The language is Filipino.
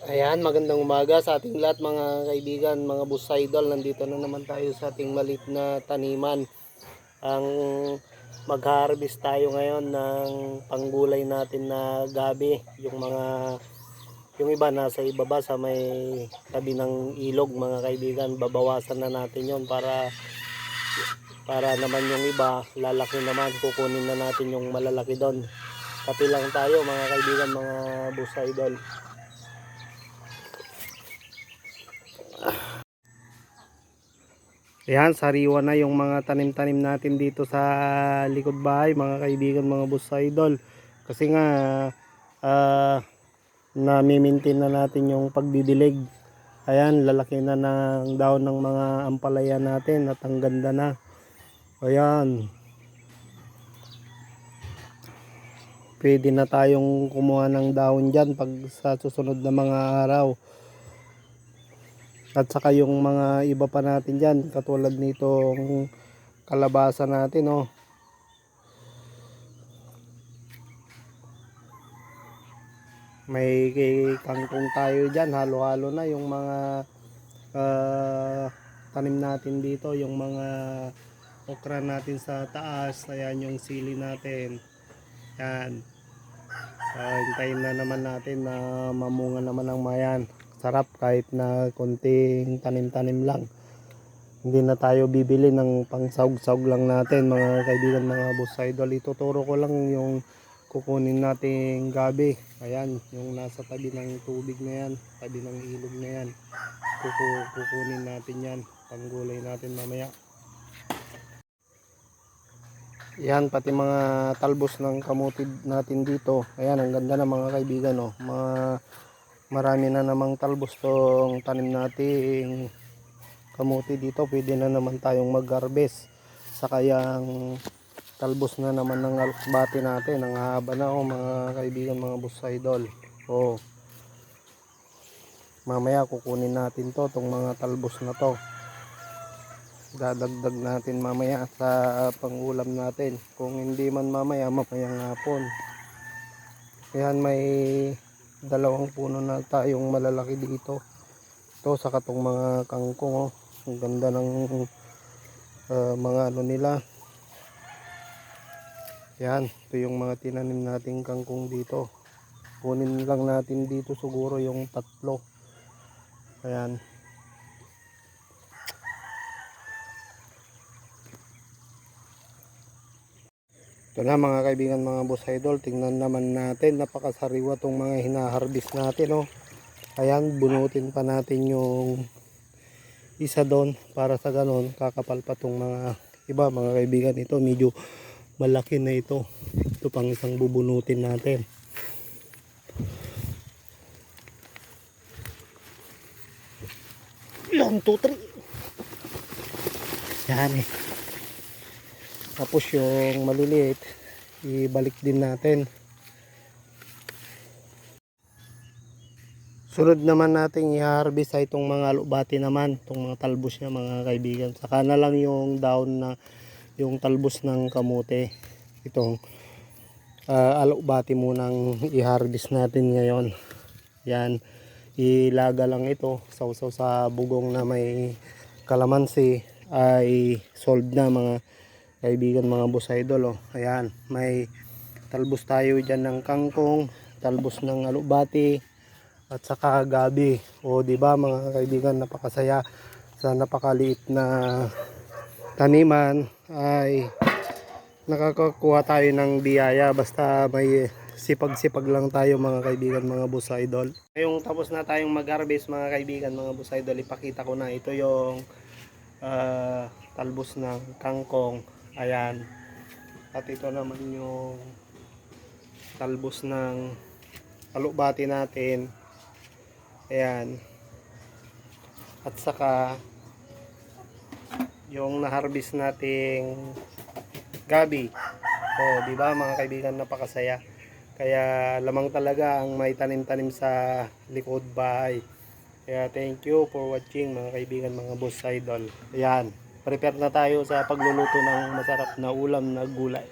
Ayan, magandang umaga sa ating lahat mga kaibigan, mga boss idol. Nandito na naman tayo sa ating malit na taniman. Ang mag-harvest tayo ngayon ng panggulay natin na gabi. Yung iba nasa ibaba sa may tabi ng ilog mga kaibigan. Babawasan na natin yon para naman yung iba lalaki naman. Kukunin na natin yung malalaki doon. Kapi lang tayo mga kaibigan, mga boss idol. Ayan, sariwa na yung mga tanim-tanim natin dito sa likod bahay, mga kaibigan, mga boss idol. Kasi nga, nami-maintain na natin yung pagdidilig. Ayan, lalaki na ng daon ng mga ampalaya natin at ang ganda na. Ayan, pwede na tayong kumuha ng daon dyan pag sa susunod na mga araw. At saka yung mga iba pa natin dyan, katulad nitong kalabasa natin, oh. May kangkong tayo dyan, halo-halo na yung mga tanim natin dito, yung mga okra natin sa taas. Ayan yung sili natin. Yan. Hintayin na naman natin na mamunga naman ang mayan. Sarap kahit na konting tanim-tanim lang. Hindi na tayo bibili ng pang-sawg-sawg lang natin mga kaibigan, mga boss idol. Ituturo ko lang yung kukunin nating gabi. Ayan, yung nasa tabi ng tubig na yan, tabi ng ilog na yan. Kukunin natin yan, panggulay natin mamaya. Yan, pati mga talbos ng kamuti natin dito. Ayan, ang ganda na mga kaibigan, oh. Marami na namang talbos tong tanim nating kamuti dito. Pwede na naman tayong mag-harvest. Saka yung talbos na naman ng alokbati natin. Ang haba na, oh, mga kaibigan, mga boss idol. Oh. Mamaya kukunin natin to, tong mga talbos na to. Dadagdag natin mamaya sa pangulam natin. Kung hindi man mamaya, mamayang hapon. Ayan, may dalawang puno na tayong malalaki dito. Ito sa katong mga kangkong, oh. Ang ganda ng mga ano nila. Yan, ito yung mga tinanim nating kangkong dito. Kunin lang natin dito siguro yung tatlo. Ayan. Ito na mga kaibigan, mga boss idol. Tingnan naman natin, napakasariwa tong mga hinaharvest natin, oh. Ayan, bunutin pa natin yung isa doon para sa ganon kakapal pa tong mga iba mga kaibigan. Ito medyo malaki na ito. Ito pang isang bubunutin natin. 1, 2, 3. Yan eh. Tapos yung maliliit ibalik din natin. Sunod naman nating i-harvest ay itong mga alubati naman, itong mga talbos niya mga kaibigan. Saka na lang yung down na yung talbos ng kamote. Itong alubati munang i-harvest natin ngayon. Yan, ilaga lang ito, sausaw sa bugong na may kalamansi ay solved na mga kaibigan, mga boss idol, oh. Ayan, may talbos tayo dyan ng kangkong, talbos ng alubati at saka gabi. O di ba mga kaibigan, napakasaya sa napakaliit na taniman ay nakakakuha tayo ng biyaya basta may sipag-sipag lang tayo mga kaibigan, mga boss idol. Ngayong tapos na tayong mag-harvest mga kaibigan, mga boss idol, ipakita ko na ito yung talbos ng kangkong. Ayan. At ito naman yung talbos ng alubati natin. Ayan. At saka yung na-harvest nating gabi. Oh, di ba mga kaibigan, napakasaya. Kaya lamang talaga ang may tanim-tanim sa likod bahay. Kaya thank you for watching mga kaibigan, mga boss idol. Ayan. Prepare na tayo sa pagluluto ng masarap na ulam na gulay.